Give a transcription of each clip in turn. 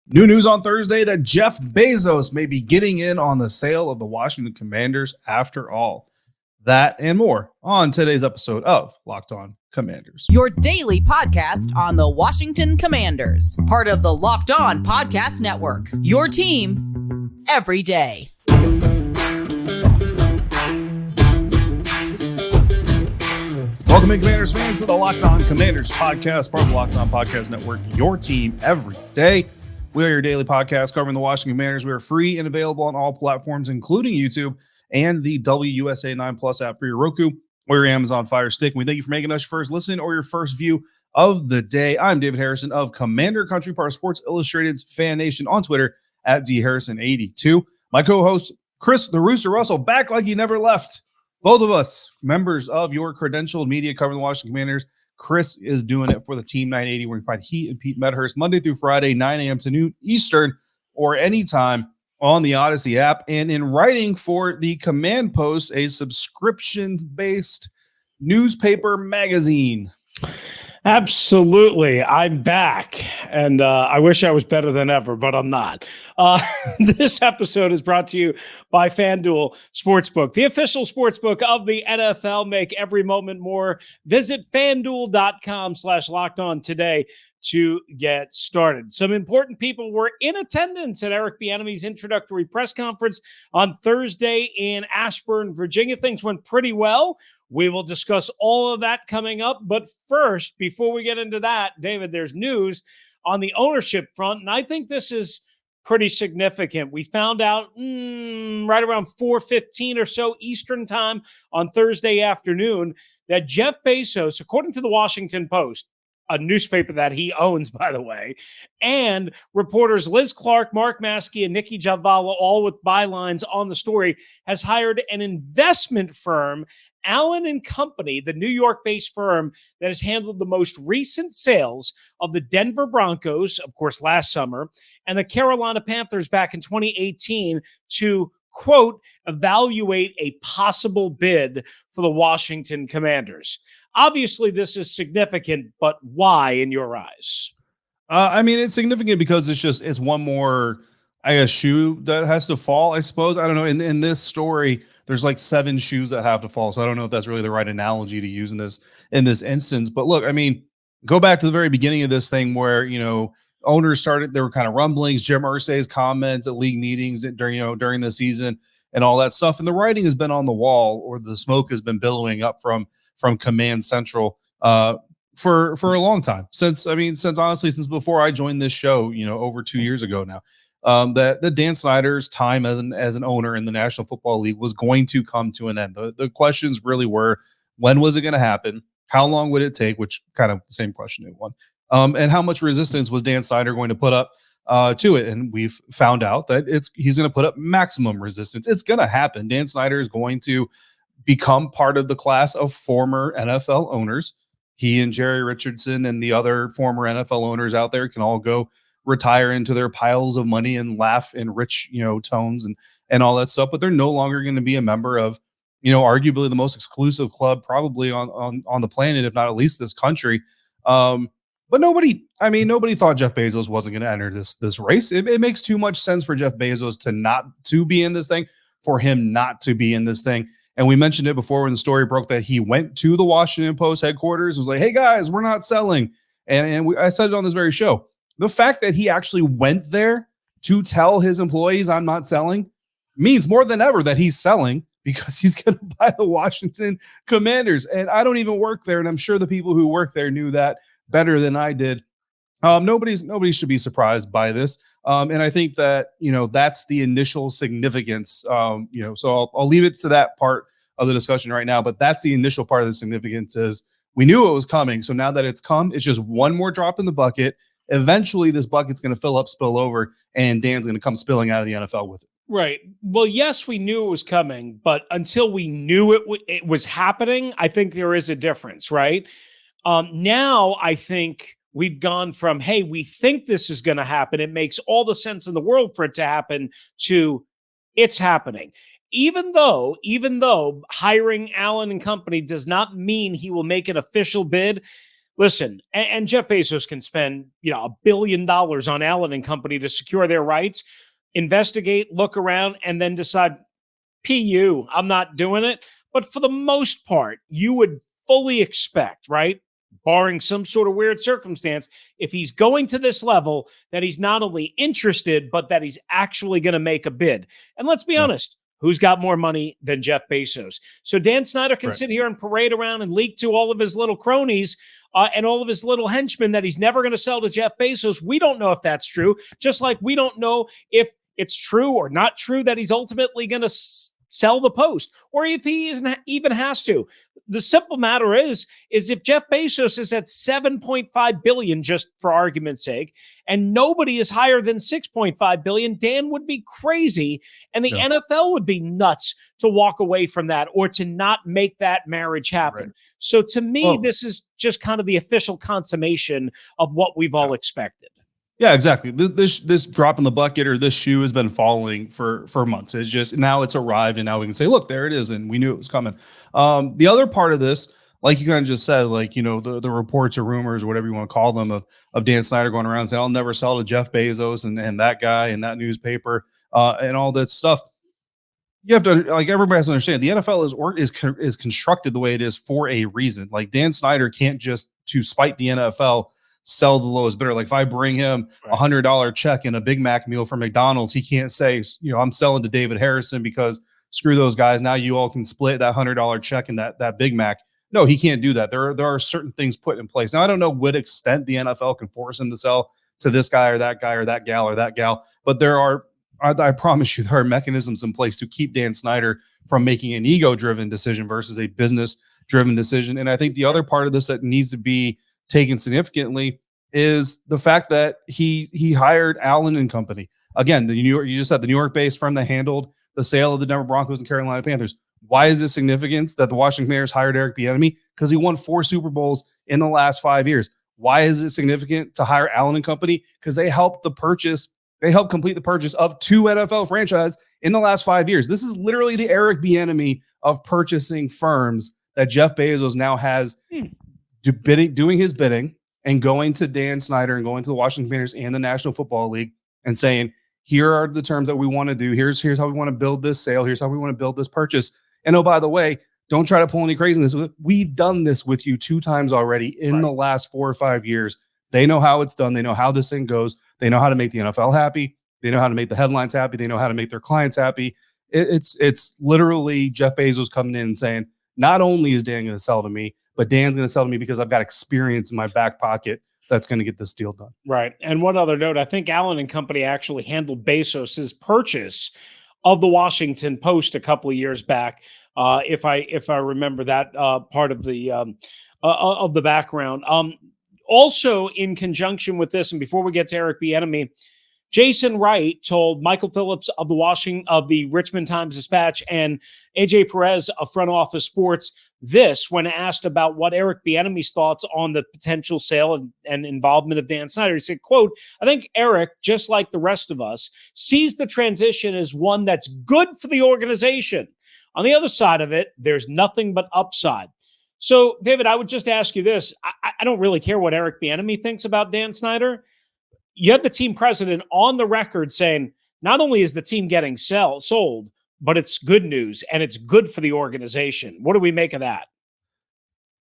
New news on Thursday that Jeff Bezos may be getting in on the sale of the Washington Commanders after all. That and more on today's episode of Locked On Commanders. Your daily podcast on the Washington Commanders. Part of the Locked On Podcast Network. Your team every day. Welcome in, Commanders fans, to the Locked On Commanders podcast, part of the Locked On Podcast Network. Your team every day. We are your daily podcast covering the Washington Commanders. We are free and available on all platforms, including YouTube and the WUSA 9 Plus app for your Roku or your Amazon Fire Stick. We thank you for making us your first listen or your first view of the day. I'm David Harrison of Commander Country, part of Sports Illustrated's FanNation, on Twitter at DHarrison82. My co-host, Chris the Rooster Russell, back like he never left. Both of us, members of your credentialed media covering the Washington Commanders. Chris is doing it for the Team 980, where you can find he and Pete Medhurst Monday through Friday, 9 a.m. to noon Eastern, or anytime on the Odyssey app. And in writing for the Command Post, a subscription-based newspaper magazine. Absolutely. I'm back, and I wish I was better than ever, but I'm not. This episode is brought to you by FanDuel Sportsbook, the official sportsbook of the NFL. Make every moment more. Visit FanDuel.com/lockedon today to get started. Some important people were in attendance at Eric Bieniemy's introductory press conference on Thursday in Ashburn, Virginia. Things went pretty well. We will discuss all of that coming up. But first, before we get into that, David, there's news on the ownership front, and I think this is pretty significant. We found out right around 4:15 or so Eastern time on Thursday afternoon that Jeff Bezos, according to the Washington Post, a newspaper that he owns, by the way, and reporters Liz Clark, Mark Maskey, and Nikki Javala, all with bylines on the story, has hired an investment firm, Allen & Company, the New York-based firm that has handled the most recent sales of the Denver Broncos, of course, last summer, and the Carolina Panthers back in 2018 to, quote, evaluate a possible bid for the Washington Commanders. Obviously, this is significant, but why in your eyes? I mean, it's significant because it's one more, I guess, shoe that has to fall, I suppose. I don't know. In this story, there's like 7 shoes that have to fall. So I don't know if that's really the right analogy to use in this instance. But look, I mean, go back to the very beginning of this thing where, owners started, there were kind of rumblings, Jim Irsay's comments at league meetings during the season and all that stuff. And the writing has been on the wall, or the smoke has been billowing up from Command Central for a long time, since before I joined this show, over 2 years ago now, that Dan Snyder's time as an owner in the National Football League was going to come to an end. The questions really were, when was it going to happen? How long would it take? Which kind of the same question it won. And how much resistance was Dan Snyder going to put up to it? And we've found out that he's going to put up maximum resistance. It's going to happen. Dan Snyder is going to become part of the class of former NFL owners. He and Jerry Richardson and the other former NFL owners out there can all go retire into their piles of money and laugh in rich, tones and all that stuff. But they're no longer going to be a member of, arguably the most exclusive club probably on the planet, if not at least this country. But nobody thought Jeff Bezos wasn't going to enter this race. It makes too much sense for Jeff Bezos to be in this thing, for him not to be in this thing. And we mentioned it before when the story broke that he went to the Washington Post headquarters, was like, hey guys, we're not selling. And I said it on this very show. The fact that he actually went there to tell his employees I'm not selling means more than ever that he's selling, because he's going to buy the Washington Commanders. And I don't even work there, and I'm sure the people who work there knew that better than I did. Nobody should be surprised by this. And I think that, that's the initial significance. So I'll leave it to that part of the discussion right now, but that's the initial part of the significance is we knew it was coming. So now that it's come, it's just one more drop in the bucket. Eventually this bucket's going to spill over, and Dan's going to come spilling out of the NFL with it. Right. Well, yes, we knew it was coming, but until we knew it was happening, I think there is a difference, right? Now I think we've gone from, hey, we think this is going to happen, it makes all the sense in the world for it to happen, to it's happening. Even though hiring Allen & Company does not mean he will make an official bid, Listen, and Jeff Bezos can spend, $1 billion on Allen and Company to secure their rights, investigate, look around, and then decide, PU, I'm not doing it. But for the most part, you would fully expect, right? Barring some sort of weird circumstance, if he's going to this level, that he's not only interested, but that he's actually going to make a bid. And let's be honest, who's got more money than Jeff Bezos? So Dan Snyder can sit here and parade around and leak to all of his little cronies and all of his little henchmen that he's never going to sell to Jeff Bezos. We don't know if that's true, just like we don't know if it's true or not true that he's ultimately going to sell the Post, or if he even has to. The simple matter is if Jeff Bezos is at $7.5 billion, just for argument's sake, and nobody is higher than $6.5 billion, Dan would be crazy, and the NFL would be nuts to walk away from that or to not make that marriage happen. So to me, this is just kind of the official consummation of what we've all expected. Yeah, exactly. This drop in the bucket, or this shoe, has been falling for months. It's just, now it's arrived, and now we can say, look, there it is, and we knew it was coming. The other part of this, like you kind of just said, like, the reports or rumors or whatever you want to call them of Dan Snyder going around saying, I'll never sell to Jeff Bezos and that guy and that newspaper and all that stuff. You have to, like, everybody has to understand, the NFL is constructed the way it is for a reason. Like, Dan Snyder can't just, to spite the NFL, sell the lowest bidder. Like, if I bring him $100 check and a Big Mac meal from McDonald's, he can't say, I'm selling to David Harrison because screw those guys. Now you all can split that $100 check and that Big Mac. No, he can't do that. There are certain things put in place. Now, I don't know what extent the NFL can force him to sell to this guy or that gal or that gal, but I promise you, there are mechanisms in place to keep Dan Snyder from making an ego-driven decision versus a business-driven decision. And I think the other part of this that needs to be taken significantly is the fact that he hired Allen and Company. Again, you just said the New York-based firm that handled the sale of the Denver Broncos and Carolina Panthers. Why is it significant that the Washington Commanders hired Eric Bieniemy? Because he won 4 Super Bowls in the last 5 years. Why is it significant to hire Allen and Company? Because they helped complete the purchase of 2 NFL franchises in the last 5 years. This is literally the Eric Bieniemy of purchasing firms that Jeff Bezos now has doing his bidding and going to Dan Snyder and going to the Washington Commanders and the National Football League and saying, here are the terms that we want to do. Here's how we want to build this sale. Here's how we want to build this purchase. And oh, by the way, don't try to pull any craziness. We've done this with you 2 times already in the last 4 or 5 years. They know how it's done. They know how this thing goes. They know how to make the NFL happy. They know how to make the headlines happy. They know how to make their clients happy. It's literally Jeff Bezos coming in and saying, not only is Dan going to sell to me, but Dan's going to sell to me because I've got experience in my back pocket that's going to get this deal done. Right. And one other note, I think Allen and Company actually handled Bezos's purchase of the Washington Post a couple of years back. If I remember that part of the background. Also in conjunction with this, and before we get to Eric Bieniemy, Jason Wright told Michael Phillips of the Richmond Times-Dispatch and AJ Perez of Front Office Sports this when asked about what Eric Bieniemy's thoughts on the potential sale and involvement of Dan Snyder. He said, quote, I think Eric, just like the rest of us, sees the transition as one that's good for the organization. On the other side of it, there's nothing but upside. So, David, I would just ask you this. I don't really care what Eric Bieniemy thinks about Dan Snyder. You have the team president on the record saying not only is the team getting sold, but it's good news and it's good for the organization. What do we make of that?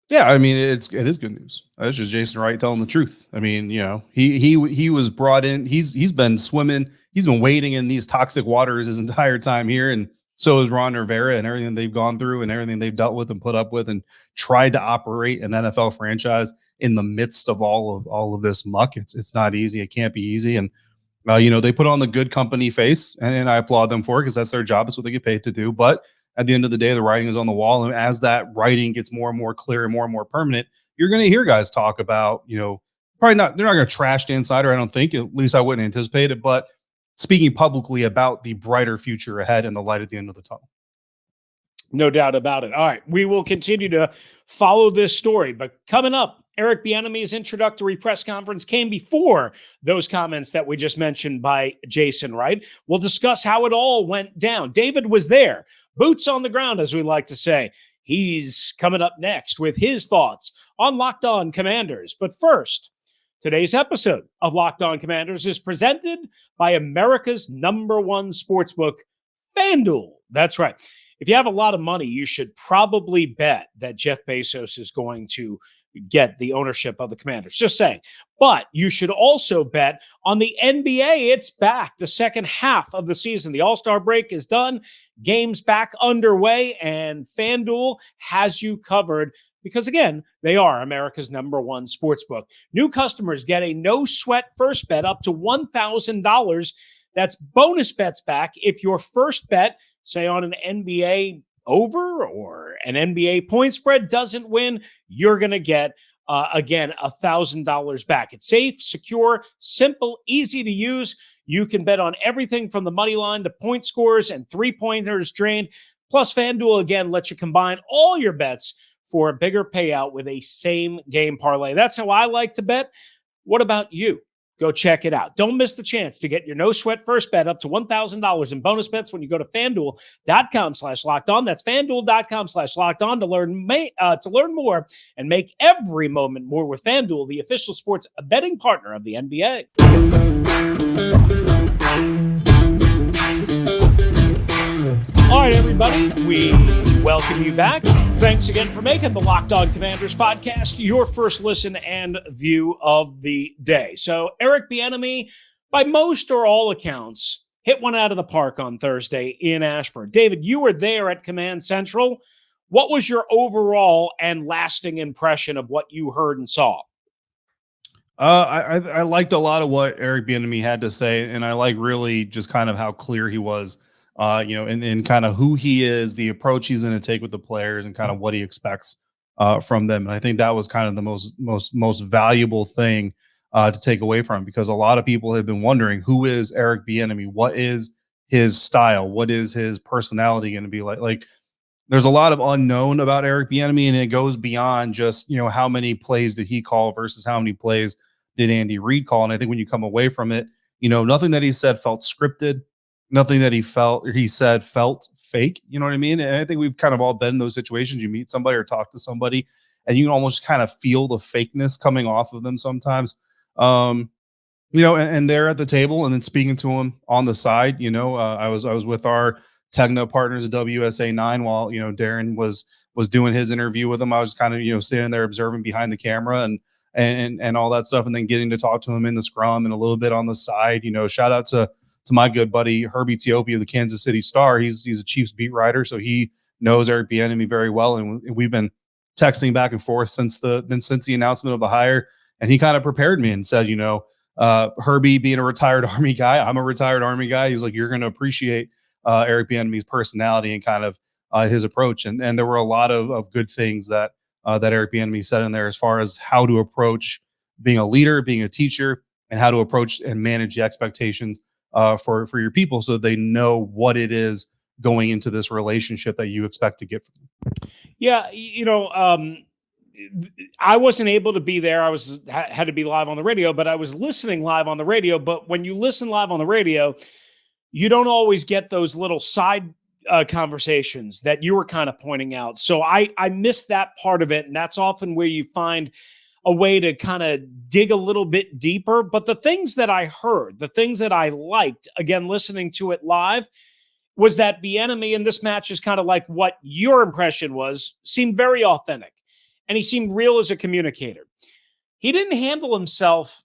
Yeah, I mean, it is good news. It's just Jason Wright telling the truth. I mean, he was brought in. He's been swimming. He's been wading in these toxic waters his entire time here, and so is Ron Rivera and everything they've gone through and everything they've dealt with and put up with and tried to operate an NFL franchise in the midst of all of this muck. It's not easy. It can't be easy. And, they put on the good company face, and I applaud them for it because that's their job. It's what they get paid to do. But at the end of the day, the writing is on the wall. And as that writing gets more and more clear and more permanent, you're going to hear guys talk about, they're not going to trash Dan Snyder. I don't think, at least I wouldn't anticipate it, but speaking publicly about the brighter future ahead and the light at the end of the tunnel. No doubt about it. All right. We will continue to follow this story, but coming up, Eric Bieniemy's introductory press conference came before those comments that we just mentioned by Jason Wright. We'll discuss how it all went down. David was there, boots on the ground, as we like to say. He's coming up next with his thoughts on Locked On Commanders. But first, today's episode of Locked On Commanders is presented by America's #1 sportsbook, FanDuel. That's right. If you have a lot of money, you should probably bet that Jeff Bezos is going to get the ownership of the Commanders. Just saying. But you should also bet on the NBA. It's back. The second half of the season. The All-Star break is done. Games back underway, and FanDuel has you covered because, again, they are America's #1 sportsbook. New customers get a no-sweat first bet up to $1,000. That's bonus bets back if your first bet, say on an NBA over or an NBA point spread, doesn't win. You're going to get, again, $1,000 back. It's safe, secure, simple, easy to use. You can bet on everything from the money line to point scores and three-pointers drained. Plus, FanDuel, again, lets you combine all your bets for a bigger payout with a same-game parlay. That's how I like to bet. What about you? Go check it out. Don't miss the chance to get your no-sweat first bet up to $1,000 in bonus bets when you go to FanDuel.com/lockedon. That's FanDuel.com/lockedon to learn more and make every moment more with FanDuel, the official sports betting partner of the NBA. All right, everybody, we welcome you back. Thanks again for making the Locked On Commanders podcast your first listen and view of the day. So Eric Bieniemy, by most or all accounts, hit one out of the park on Thursday in Ashburn. David, you were there at Command Central. What was your overall and lasting impression of what you heard and saw? I liked a lot of what Eric Bieniemy had to say, and I like really just kind of how clear he was, and kind of who he is, the approach he's going to take with the players, and kind of what he expects from them. And I think that was kind of the most valuable thing to take away from him, because a lot of people have been wondering, who is Eric Bieniemy? What is his style? What is his personality going to be like? Like, there's a lot of unknown about Eric Bieniemy, and it goes beyond just, how many plays did he call versus how many plays did Andy Reid call. And I think when you come away from it, nothing that he said felt scripted. Nothing that he said felt fake. You know what I mean? And I think we've kind of all been in those situations. You meet somebody or talk to somebody, and you can almost kind of feel the fakeness coming off of them sometimes. And they're at the table, and then speaking to him on the side. I was with our Tegna partners at WSA9 while Darren was doing his interview with him. I was kind of standing there observing behind the camera and all that stuff, and then getting to talk to him in the scrum and a little bit on the side. Shout out to my good buddy Herbie Teope of the Kansas City Star. He's a Chiefs beat writer, so he knows Eric Bieniemy very well, and we've been texting back and forth since the announcement of the hire. And he kind of prepared me and said, Herbie being a retired Army guy, I'm a retired Army guy. He's like, you're going to appreciate Eric Bieniemy's personality and kind of his approach. And there were a lot of good things that Eric Bieniemy said in there, as far as how to approach being a leader, being a teacher, and how to approach and manage the expectations for your people, so they know what it is going into this relationship that you expect to get from them. Yeah, I wasn't able to be there. I had to be live on the radio, but I was listening live on the radio. But when you listen live on the radio, you don't always get those little side conversations that you were kind of pointing out. So I missed that part of it, and that's often where you find a way to kind of dig a little bit deeper. But the things that I heard, the things that I liked, again, listening to it live, was that Bieniemy, and this match is kind of like what your impression was, seemed very authentic. And he seemed real as a communicator. He didn't handle himself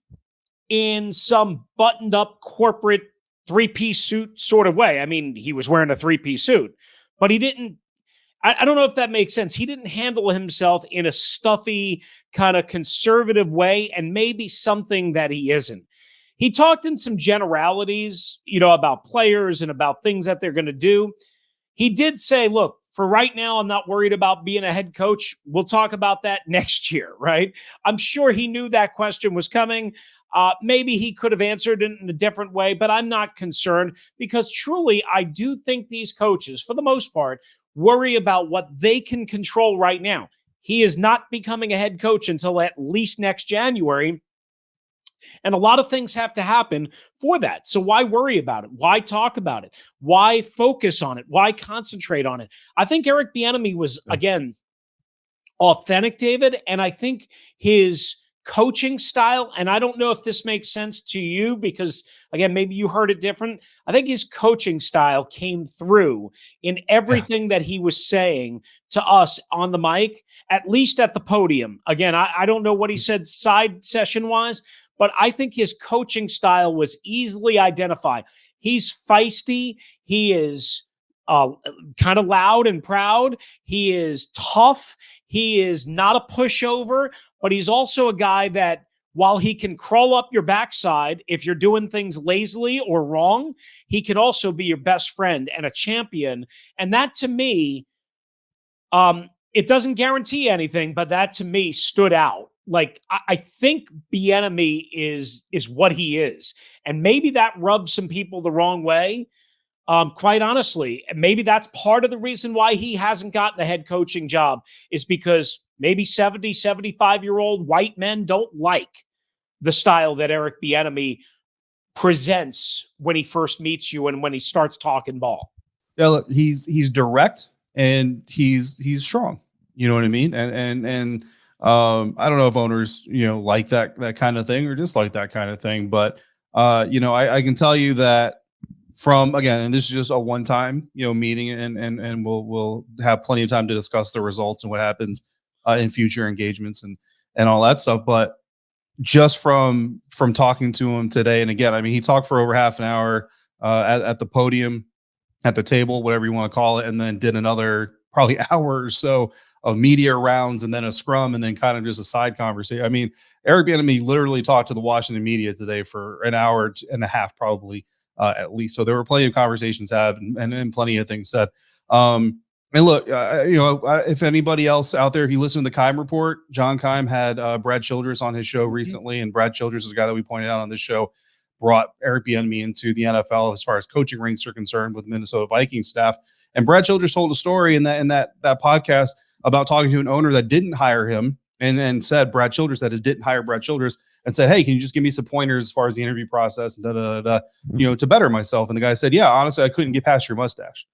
in some buttoned up corporate three-piece suit sort of way. I mean, he was wearing a three-piece suit, but he didn't, I don't know if that makes sense. He didn't handle himself in a stuffy, kind of conservative way, and maybe something that he isn't. He talked in some generalities, about players and about things that they're going to do. He did say, look, for right now, I'm not worried about being a head coach. We'll talk about that next year, right? I'm sure he knew that question was coming. Maybe he could have answered it in a different way, but I'm not concerned, because truly, I do think these coaches, for the most part, worry about what they can control right now. He is not becoming a head coach until at least next January. And a lot of things have to happen for that. So why worry about it? Why talk about it? Why focus on it? Why concentrate on it? I think Eric Bieniemy was, again, authentic, David. And I think his coaching style, and I don't know if this makes sense to you because, again, maybe you heard it different. I think his coaching style came through in everything that he was saying to us on the mic, at least at the podium. Again, I don't know what he said side session wise, but I think his coaching style was easily identified. He's feisty. He is kind of loud and proud. He is tough. He is not a pushover, but he's also a guy that, while he can crawl up your backside if you're doing things lazily or wrong, he can also be your best friend and a champion. And that, to me, it doesn't guarantee anything, but that to me stood out. Like, I think Bieniemy is what he is. And maybe that rubs some people the wrong way. Quite honestly, maybe that's part of the reason why he hasn't gotten a head coaching job, is because maybe 70, 75-year-old white men don't like the style that Eric Bieniemy presents when he first meets you and when he starts talking ball. Yeah, look, he's direct and he's strong. You know what I mean? And I don't know if owners, like that kind of thing or dislike that kind of thing, but I can tell you that from, again, and this is just a one-time, meeting, and we'll have plenty of time to discuss the results and what happens in future engagements and all that stuff. But just from talking to him today, and again, I mean, he talked for over half an hour at the podium, at the table, whatever you want to call it, and then did another probably hour or so of media rounds, and then a scrum, and then kind of just a side conversation. I mean, Eric Bieniemy literally talked to the Washington media today for an hour and a half, probably. At least. So there were plenty of conversations had and plenty of things said. And look, if anybody else out there, if you listen to the Keim Report, John Keim had Brad Childress on his show recently, and Brad Childress is a guy that we pointed out on this show, brought Eric Bieniemy into the NFL as far as coaching ranks are concerned with Minnesota Vikings staff. And Brad Childress told a story in that podcast about talking to an owner that didn't hire him, and said Brad Childress didn't hire Brad Childress, and said, hey, can you just give me some pointers as far as the interview process and to better myself? And the guy said, yeah, honestly, I couldn't get past your mustache.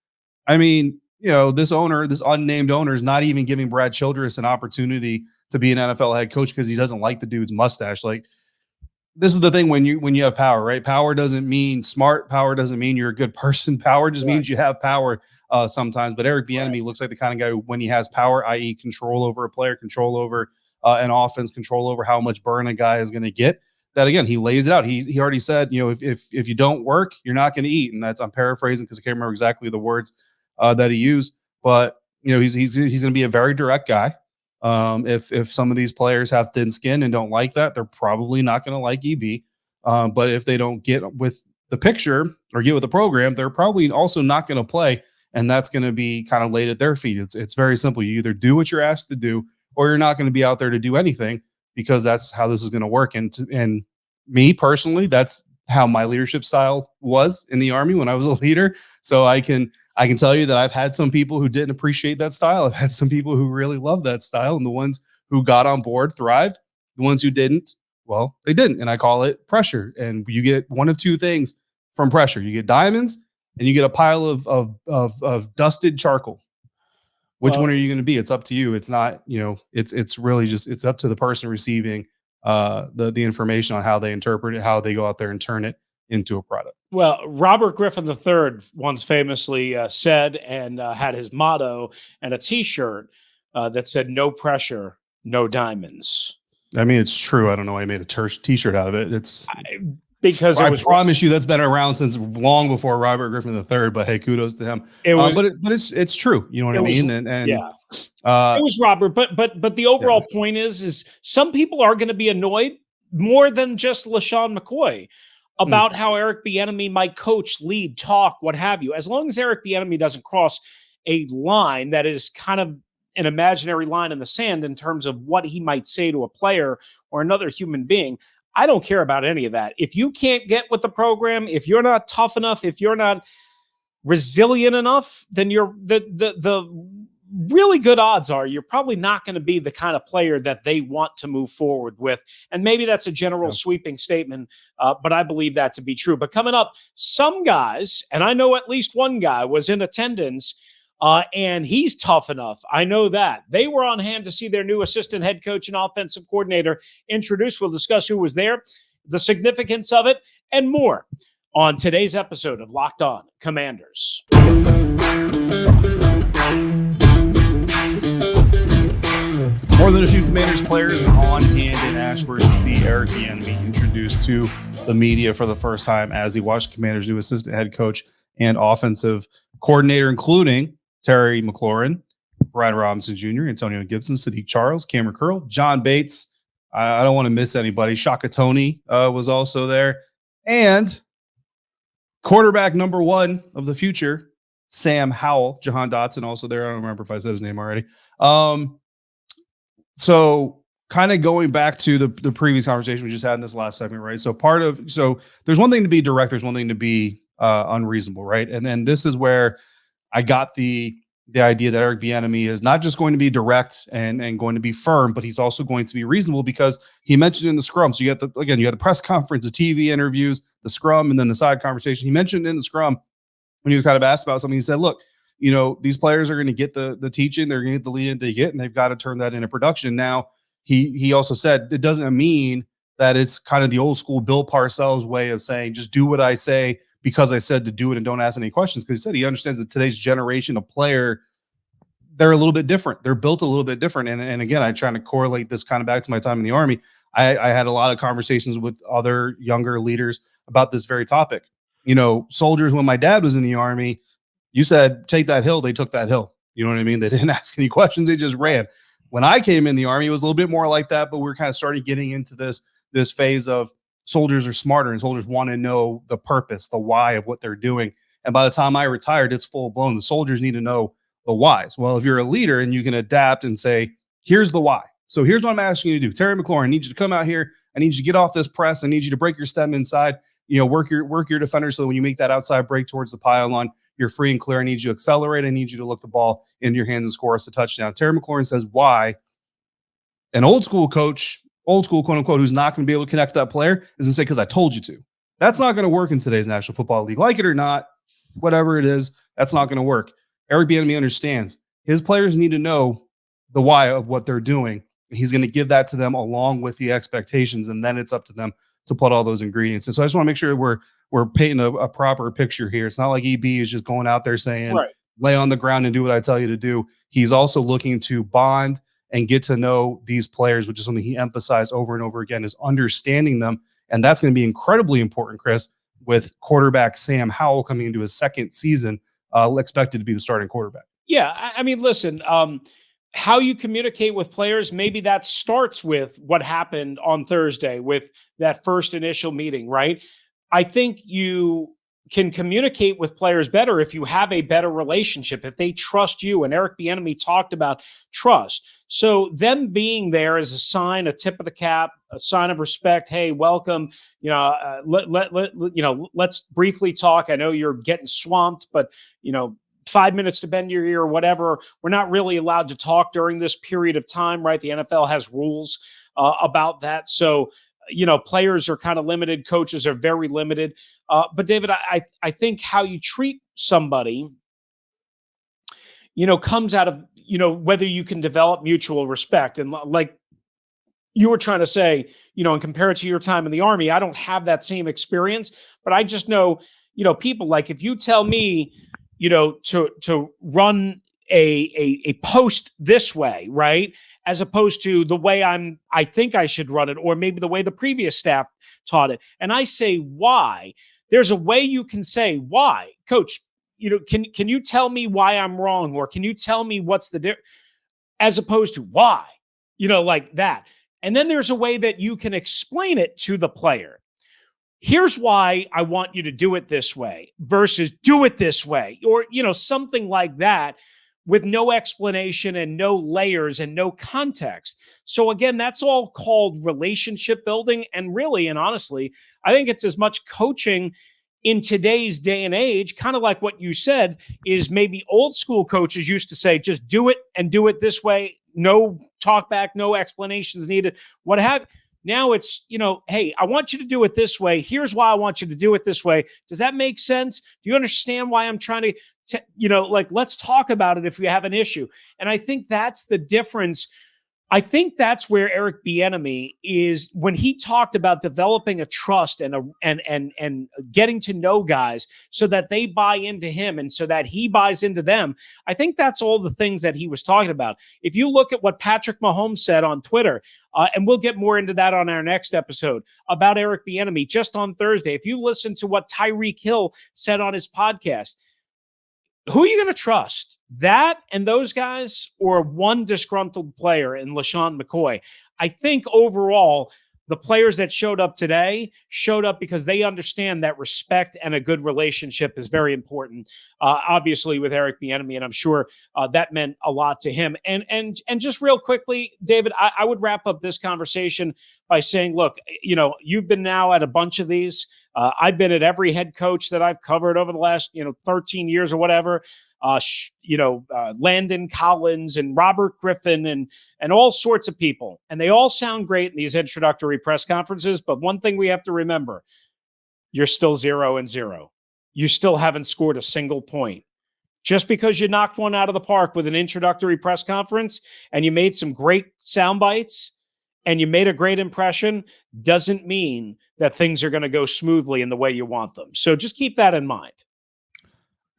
I mean, this unnamed owner is not even giving Brad Childress an opportunity to be an NFL head coach because he doesn't like the dude's mustache. Like, this is the thing when you have power, right? Power doesn't mean smart. Power doesn't mean you're a good person. Power just means you have power sometimes. But Eric Bieniemy looks like the kind of guy who, when he has power, i.e. control over a player, control over an offense, control over how much burn a guy is going to get, that, again, he lays it out. He already said, if you don't work, you're not going to eat. And I'm paraphrasing because I can't remember exactly the words that he used. But, he's going to be a very direct guy. If some of these players have thin skin and don't like that, they're probably not going to like EB. But if they don't get with the picture or get with the program, they're probably also not going to play. And that's going to be kind of laid at their feet. It's very simple. You either do what you're asked to do, or you're not going to be out there to do anything, because that's how this is going to work. And me personally, that's how my leadership style was in the Army when I was a leader. So I can tell you that I've had some people who didn't appreciate that style. I've had some people who really love that style, and the ones who got on board thrived. The ones who didn't, well, they didn't. And I call it pressure. And you get one of two things from pressure. You get diamonds, and you get a pile of dusted charcoal. Which one are you going to be? It's up to you. It's not, it's really just, it's up to the person receiving the information on how they interpret it, how they go out there and turn it into a product. Well, Robert Griffin III once famously said and had his motto and a T-shirt that said, "No pressure, no diamonds." I mean, it's true. I don't know why I made a T-shirt out of it. It's because I promise you that's been around since long before Robert Griffin III. But hey, kudos to him. But it's true. You know what I mean? And yeah, it was Robert. But the overall point is some people are going to be annoyed more than just LaShawn McCoy about how Eric Bieniemy might coach, lead, talk, what have you. As long as Eric Bieniemy doesn't cross a line that is kind of an imaginary line in the sand in terms of what he might say to a player or another human being, I don't care about any of that. If you can't get with the program, if you're not tough enough, if you're not resilient enough, then you're the really good odds are you're probably not going to be the kind of player that they want to move forward with. And maybe that's a general sweeping statement, but I believe that to be true. But coming up, some guys, and I know at least one guy was in attendance, and he's tough enough. I know that. They were on hand to see their new assistant head coach and offensive coordinator introduced. We'll discuss who was there, the significance of it, and more on today's episode of Locked On Commanders. More than a few Commanders players were on hand in Ashburn to see Eric Bieniemy introduced to the media for the first time as he watched Commanders' new assistant head coach and offensive coordinator, including Terry McLaurin, Brad Robinson Jr., Antonio Gibson, Sadiq Charles, Cameron Curl, John Bates. I don't want to miss anybody. Shaka Toney was also there. And quarterback number one of the future, Sam Howell, Jahan Dotson, also there. I don't remember if I said his name already. So kind of going back to the previous conversation we just had in this last segment, right? So there's one thing to be direct, there's one thing to be unreasonable, right? And then this is where I got the idea that Eric Bieniemy is not just going to be direct and going to be firm, but he's also going to be reasonable, because he mentioned in the scrum. So you have the press conference, the TV interviews, the scrum, and then the side conversation. He mentioned in the scrum when he was kind of asked about something, he said, look, these players are going to get the teaching, they're going to get the lead they get, and they've got to turn that into production. Now, he also said it doesn't mean that it's kind of the old school Bill Parcells way of saying, just do what I say because I said to do it and don't ask any questions. Because he said he understands that today's generation of player, they're a little bit different. They're built a little bit different. And again, I'm trying to correlate this kind of back to my time in the Army. I had a lot of conversations with other younger leaders about this very topic. Soldiers, when my dad was in the Army, you said, take that hill, they took that hill. You know what I mean? They didn't ask any questions. They just ran. When I came in the Army, it was a little bit more like that, but we're kind of starting getting into this phase of soldiers are smarter and soldiers want to know the purpose, the why of what they're doing. And by the time I retired, it's full blown. The soldiers need to know the whys. Well, if you're a leader and you can adapt and say, here's the why. So here's what I'm asking you to do. Terry McLaurin, I need you to come out here. I need you to get off this press. I need you to break your stem inside, work your defender so that when you make that outside break towards the pylon, you're free and clear. I need you to accelerate. I need you to look the ball into your hands and score us a touchdown. Terry McLaurin says why. An old school coach, old school quote unquote, who's not going to be able to connect to that player is going to say, because I told you to. That's not going to work in today's National Football League. Like it or not, whatever it is, that's not going to work. Eric Bieniemy understands his players need to know the why of what they're doing. He's going to give that to them along with the expectations, and then it's up to them to put all those ingredients in. So I just want to make sure we're painting a proper picture here. It's not like EB is just going out there saying, lay on the ground and do what I tell you to do. He's also looking to bond and get to know these players, which is something he emphasized over and over again, is understanding them. And that's going to be incredibly important, Chris, with quarterback Sam Howell coming into his second season, expected to be the starting quarterback. Yeah, I mean, listen, how you communicate with players, maybe that starts with what happened on Thursday with that first initial meeting, right? I think you can communicate with players better if you have a better relationship, if they trust you. And Eric Bieniemy talked about trust. So them being there is a sign, a tip of the cap, a sign of respect. Hey, welcome. Let's briefly talk. I know you're getting swamped, but 5 minutes to bend your ear or whatever. We're not really allowed to talk during this period of time, right? The NFL has rules about that. So, players are kind of limited. Coaches are very limited. But David, I think how you treat somebody, comes out of, whether you can develop mutual respect. And like you were trying to say, and compare it to your time in the Army, I don't have that same experience, but I just know, people like, if you tell me, to run a post this way, right? As opposed to the way I think I should run it, or maybe the way the previous staff taught it. And I say, why? There's a way you can say, why? Coach, can you tell me why I'm wrong? Or can you tell me what's the difference? As opposed to why, like that. And then there's a way that you can explain it to the player. Here's why I want you to do it this way versus do it this way, or, something like that, with no explanation and no layers and no context. So again, that's all called relationship building. And really, and honestly, I think it's as much coaching in today's day and age, kind of like what you said, is maybe old school coaches used to say, just do it and do it this way. No talk back, no explanations needed. What have now it's, hey, I want you to do it this way. Here's why I want you to do it this way. Does that make sense? Do you understand why I'm trying to, let's talk about it if we have an issue. And I think that's the difference. I think that's where Eric Bieniemy is when he talked about developing a trust and getting to know guys so that they buy into him and so that he buys into them. I think that's all the things that he was talking about. If you look at what Patrick Mahomes said on Twitter, and we'll get more into that on our next episode about Eric Bieniemy just on Thursday. If you listen to what Tyreek Hill said on his podcast, who are you going to trust? That and those guys, or one disgruntled player in LaShawn McCoy? I think overall, the players that showed up today showed up because they understand that respect and a good relationship is very important. Obviously, with Eric Bieniemy, and I'm sure that meant a lot to him. And just real quickly, David, I would wrap up this conversation by saying, look, you've been now at a bunch of these. I've been at every head coach that I've covered over the last 13 years or whatever. Landon Collins and Robert Griffin and all sorts of people. And they all sound great in these introductory press conferences. But one thing we have to remember, you're still 0-0. You still haven't scored a single point. Just because you knocked one out of the park with an introductory press conference and you made some great sound bites and you made a great impression doesn't mean that things are going to go smoothly in the way you want them. So just keep that in mind.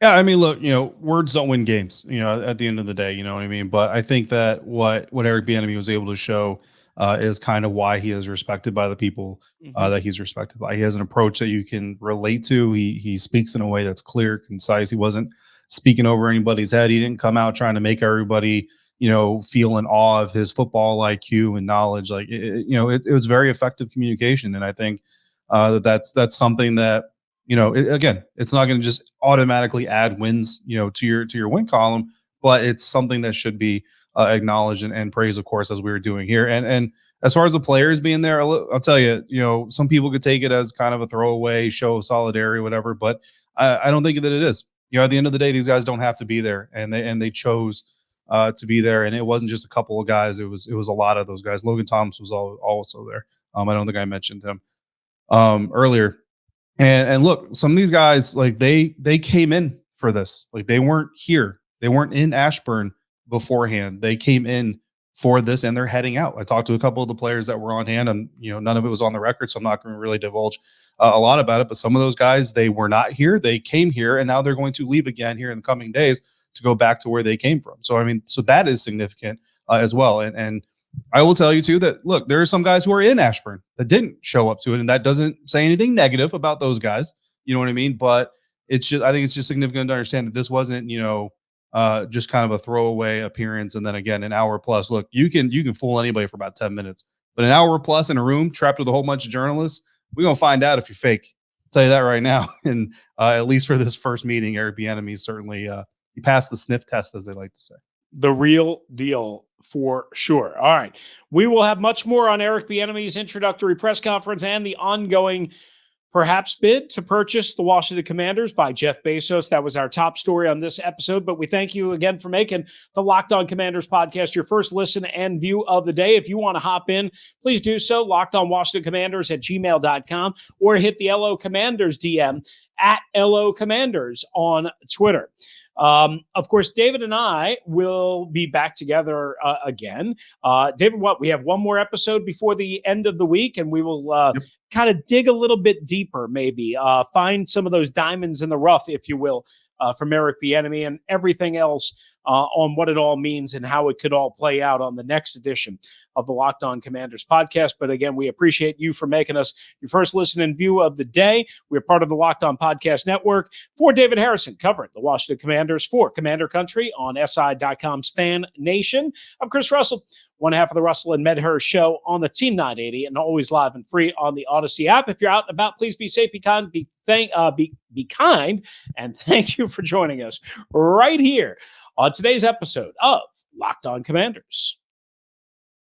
Yeah, I mean, look, words don't win games, at the end of the day, you know what I mean? But I think that what Eric Bieniemy was able to show is kind of why he is respected by the people that he's respected by. He has an approach that you can relate to. He speaks in a way that's clear, concise. He wasn't speaking over anybody's head. He didn't come out trying to make everybody, feel in awe of his football IQ and knowledge. Like, it was very effective communication. And I think that's something that, again, it's not going to just automatically add wins, to your win column, but it's something that should be acknowledged and praised, of course, as we were doing here. And as far as the players being there, I'll tell you, some people could take it as kind of a throwaway show of solidarity or whatever, but I don't think that it is. At the end of the day, these guys don't have to be there, and they chose to be there. And it wasn't just a couple of guys; it was a lot of those guys. Logan Thomas was also there. I don't think I mentioned him earlier. And look, some of these guys, like they came in for this. Like they weren't here. They weren't in Ashburn beforehand. They came in for this and they're heading out. I talked to a couple of the players that were on hand and, none of it was on the record. So I'm not going to really divulge a lot about it. But some of those guys, they were not here. They came here and now they're going to leave again here in the coming days to go back to where they came from. So, I mean, so that is significant as well. And I will tell you too that, look, there are some guys who are in Ashburn that didn't show up to it, and that doesn't say anything negative about those guys. You know what I mean? But I think it's just significant to understand that this wasn't, just kind of a throwaway appearance. And then again, an hour plus. Look, you can fool anybody for about 10 minutes, but an hour plus in a room trapped with a whole bunch of journalists, we're gonna find out if you're fake. I'll tell you that right now. And at least for this first meeting, Eric Bieniemy certainly he passed the sniff test, as they like to say. The real deal for sure. All right. We will have much more on Eric Bieniemy's introductory press conference and the ongoing perhaps bid to purchase the Washington Commanders by Jeff Bezos. That was our top story on this episode, but we thank you again for making the Locked On Commanders podcast your first listen and view of the day. If you want to hop in, please do so. LockedOnWashingtonCommanders@gmail.com or hit the LO Commanders DM at LO Commanders on Twitter. Of course, David and I will be back together again. David, we have one more episode before the end of the week, and we will kind of dig a little bit deeper, maybe find some of those diamonds in the rough, if you will, from Eric Bieniemy and everything else on what it all means and how it could all play out on the next edition of the Locked On Commanders podcast. But again, we appreciate you for making us your first listen and view of the day. We're part of the Locked On Podcast Network. For David Harrison, covering the Washington Commanders for Commander Country on SI.com's FanNation, I'm Chris Russell, one half of the Russell and Medhurst show on the Team 980 and always live and free on the Odyssey app. If you're out and about, please be safe, be kind, be kind, and thank you for joining us right here on today's episode of Locked On Commanders.